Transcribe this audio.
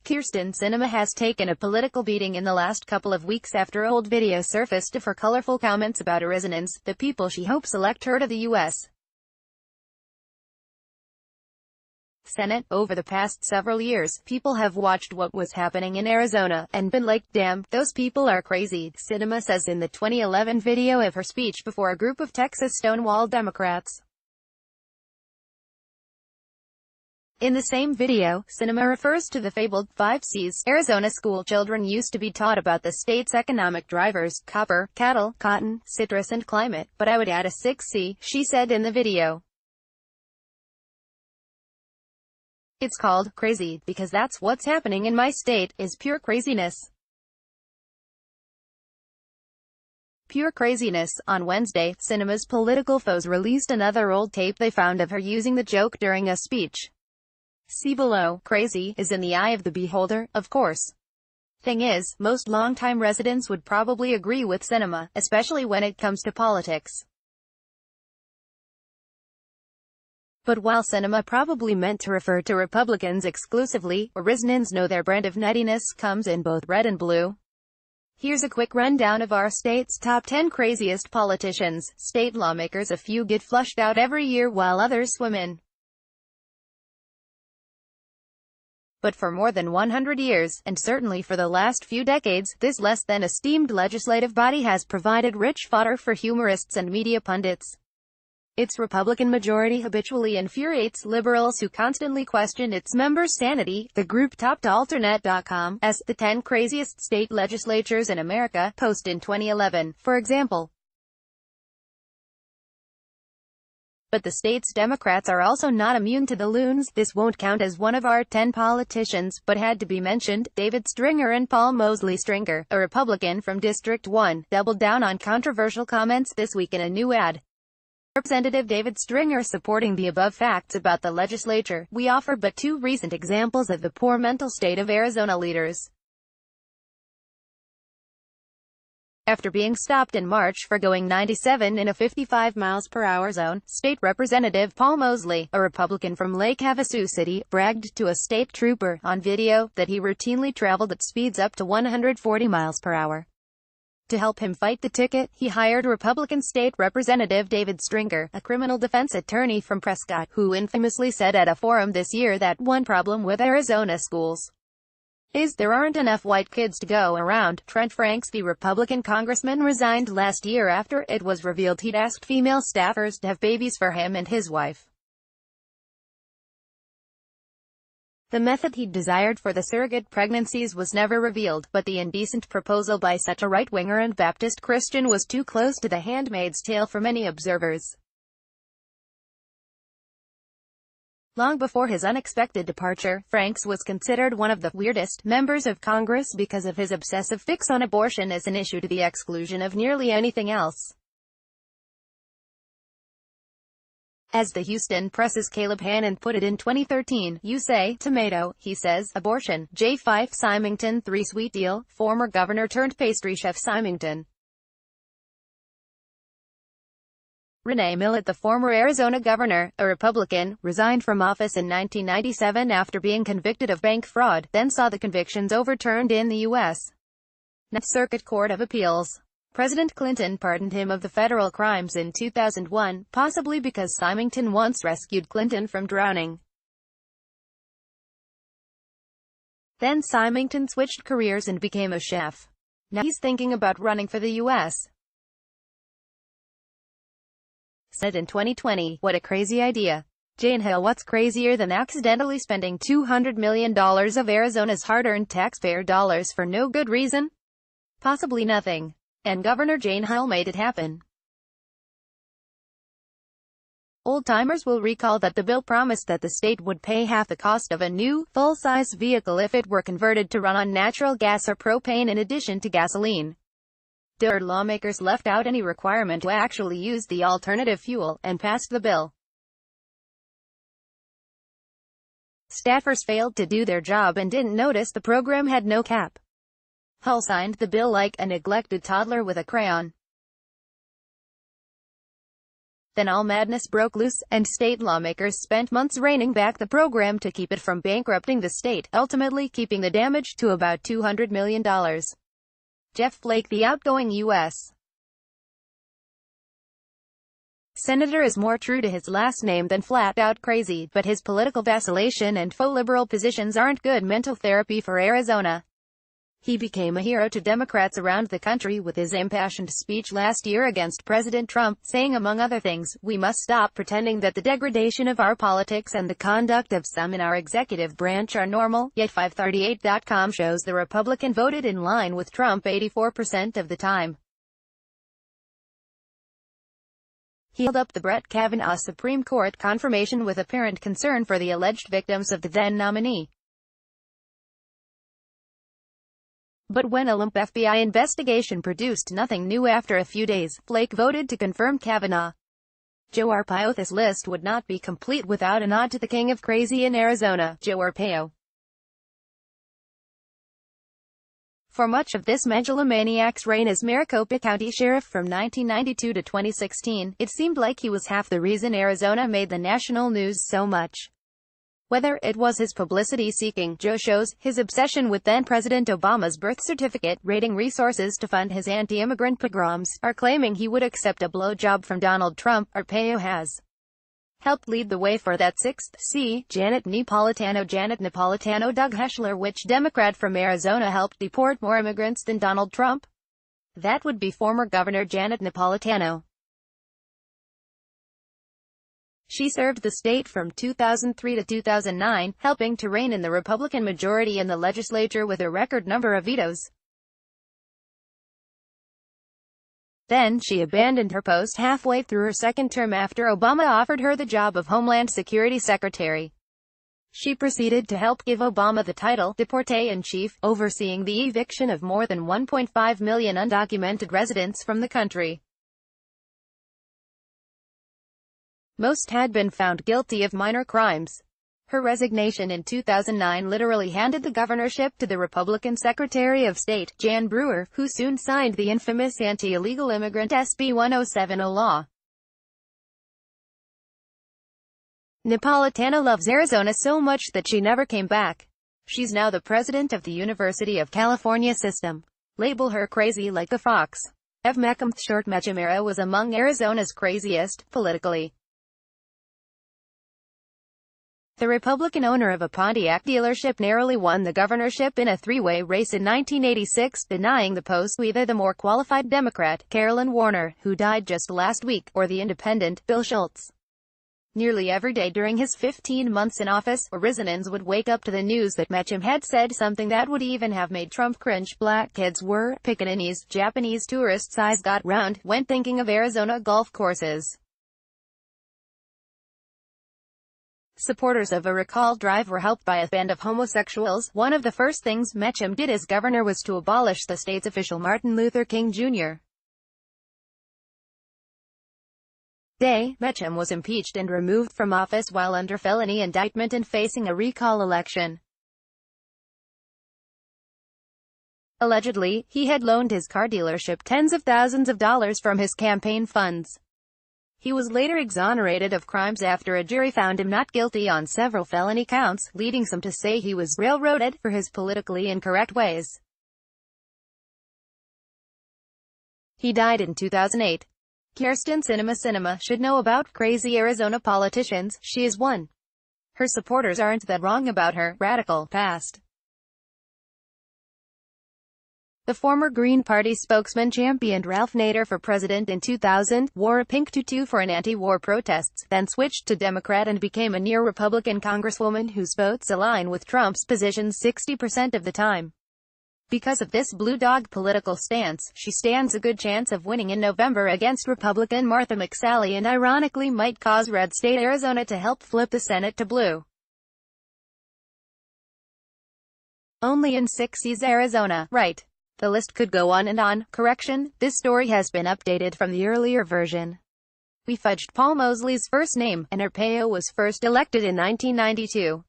Kyrsten Sinema has taken a political beating in the last couple of weeks after old video surfaced of her colorful comments about Arizonans, the people she hopes elect her to the U.S. Senate. Over the past several years, people have watched what was happening in Arizona, and been like, damn, those people are crazy, Sinema says in the 2011 video of her speech before a group of Texas Stonewall Democrats. In the same video, Sinema refers to the fabled 5 C's Arizona school children used to be taught about the state's economic drivers: copper, cattle, cotton, citrus and climate, but I would add a 6th C, she said in the video. It's called crazy, because that's what's happening in my state, is pure craziness. Pure craziness. On Wednesday, Sinema's political foes released another old tape they found of her using the joke during a speech. See below. Crazy is in the eye of the beholder, of course. Thing is, most longtime residents would probably agree with Sinema, especially when it comes to politics. But while Sinema probably meant to refer to Republicans exclusively, Arizonans know their brand of nuttiness comes in both red and blue. Here's a quick rundown of our state's top 10 craziest politicians. State lawmakers. A few get flushed out every year while others swim in. But for more than 100 years, and certainly for the last few decades, this less than esteemed legislative body has provided rich fodder for humorists and media pundits. Its Republican majority habitually infuriates liberals who constantly question its members' sanity. The group topped Alternate.com as the 10 craziest state legislatures in America post in 2011, for example. But the state's Democrats are also not immune to the loons. This won't count as one of our 10 politicians, but had to be mentioned. David Stringer and Paul Mosley. Stringer, a Republican from District 1, doubled down on controversial comments this week in a new ad. Representative David Stringer supporting the above facts about the legislature. We offer but 2 recent examples of the poor mental state of Arizona leaders. After being stopped in March for going 97 in a 55 miles per hour zone, State Representative Paul Mosley, a Republican from Lake Havasu City, bragged to a state trooper on video that he routinely traveled at speeds up to 140 miles per hour. To help him fight the ticket, he hired Republican State Representative David Stringer, a criminal defense attorney from Prescott, who infamously said at a forum this year that one problem with Arizona schools is there aren't enough white kids to go around. Trent Franks, the Republican congressman, resigned last year after it was revealed he'd asked female staffers to have babies for him and his wife. The method he desired for the surrogate pregnancies was never revealed, but the indecent proposal by such a right-winger and Baptist Christian was too close to The Handmaid's Tale for many observers. Long before his unexpected departure, Franks was considered one of the weirdest members of Congress because of his obsessive fix on abortion as an issue to the exclusion of nearly anything else. As the Houston Press's Caleb Hannon put it in 2013, you say, tomato, he says, abortion. J. Fife Symington 3 Sweet deal, former governor turned pastry chef Symington. Renee Millett, the former Arizona governor, a Republican, resigned from office in 1997 after being convicted of bank fraud, then saw the convictions overturned in the U.S. Ninth Circuit Court of Appeals. President Clinton pardoned him of the federal crimes in 2001, possibly because Symington once rescued Clinton from drowning. Then Symington switched careers and became a chef. Now he's thinking about running for the U.S. Said in 2020, what a crazy idea. Jane Hill, what's crazier than accidentally spending $200 million of Arizona's hard-earned taxpayer dollars for no good reason? Possibly nothing. And Governor Jane Hill made it happen. Old-timers will recall that the bill promised that the state would pay half the cost of a new, full-size vehicle if it were converted to run on natural gas or propane in addition to gasoline. Lawmakers left out any requirement to actually use the alternative fuel, and passed the bill. Staffers failed to do their job and didn't notice the program had no cap. Hull signed the bill like a neglected toddler with a crayon. Then all madness broke loose, and state lawmakers spent months reining back the program to keep it from bankrupting the state, ultimately keeping the damage to about $200 million. Jeff Flake, the outgoing U.S. Senator, is more true to his last name than flat-out crazy, but his political vacillation and faux liberal positions aren't good mental therapy for Arizona. He became a hero to Democrats around the country with his impassioned speech last year against President Trump, saying among other things, "We must stop pretending that the degradation of our politics and the conduct of some in our executive branch are normal." Yet 538.com shows the Republican voted in line with Trump 84% of the time. He held up the Brett Kavanaugh Supreme Court confirmation with apparent concern for the alleged victims of the then nominee. But when a lump FBI investigation produced nothing new after a few days, Flake voted to confirm Kavanaugh. Joe Arpaio. This list would not be complete without a nod to the king of crazy in Arizona, Joe Arpaio. For much of this megalomaniac's reign as Maricopa County Sheriff from 1992 to 2016, it seemed like he was half the reason Arizona made the national news so much. Whether it was his publicity-seeking, Joe shows, his obsession with then-President Obama's birth certificate, raiding resources to fund his anti-immigrant pogroms, or claiming he would accept a blowjob from Donald Trump, Arpaio has helped lead the way for that sixth C. Janet Napolitano. Doug Heschler. Which Democrat from Arizona helped deport more immigrants than Donald Trump? That would be former Governor Janet Napolitano. She served the state from 2003 to 2009, helping to rein in the Republican majority in the legislature with a record number of vetoes. Then she abandoned her post halfway through her second term after Obama offered her the job of Homeland Security Secretary. She proceeded to help give Obama the title, Deportee-in-Chief, overseeing the eviction of more than 1.5 million undocumented residents from the country. Most had been found guilty of minor crimes. Her resignation in 2009 literally handed the governorship to the Republican Secretary of State, Jan Brewer, who soon signed the infamous Anti-Illegal Immigrant SB 1070 law. Napolitano loves Arizona so much that she never came back. She's now the president of the University of California system. Label her crazy like a fox. Ev Mecham. Short Mecham era was among Arizona's craziest, politically. The Republican owner of a Pontiac dealership narrowly won the governorship in a three-way race in 1986, denying the post to either the more qualified Democrat, Carolyn Warner, who died just last week, or the independent, Bill Schultz. Nearly every day during his 15 months in office, Arizonans would wake up to the news that Mecham had said something that would even have made Trump cringe. Black kids were pickaninnies. Japanese tourists' eyes got round when thinking of Arizona golf courses. Supporters of a recall drive were helped by a band of homosexuals. One of the first things Mecham did as governor was to abolish the state's official Martin Luther King Jr. Day. Mecham was impeached and removed from office while under felony indictment and facing a recall election. Allegedly, he had loaned his car dealership tens of thousands of dollars from his campaign funds. He was later exonerated of crimes after a jury found him not guilty on several felony counts, leading some to say he was railroaded for his politically incorrect ways. He died in 2008. Kyrsten Sinema should know about crazy Arizona politicians. She is one. Her supporters aren't that wrong about her radical past. The former Green Party spokesman championed Ralph Nader for president in 2000, wore a pink tutu for an anti-war protests, then switched to Democrat and became a near-Republican congresswoman whose votes align with Trump's positions 60% of the time. Because of this blue dog political stance, she stands a good chance of winning in November against Republican Martha McSally and ironically might cause red state Arizona to help flip the Senate to blue. Only in 6 sees Arizona, right? The list could go on and on. Correction, this story has been updated from the earlier version. We fudged Paul Mosley's first name, and Arpaio was first elected in 1992.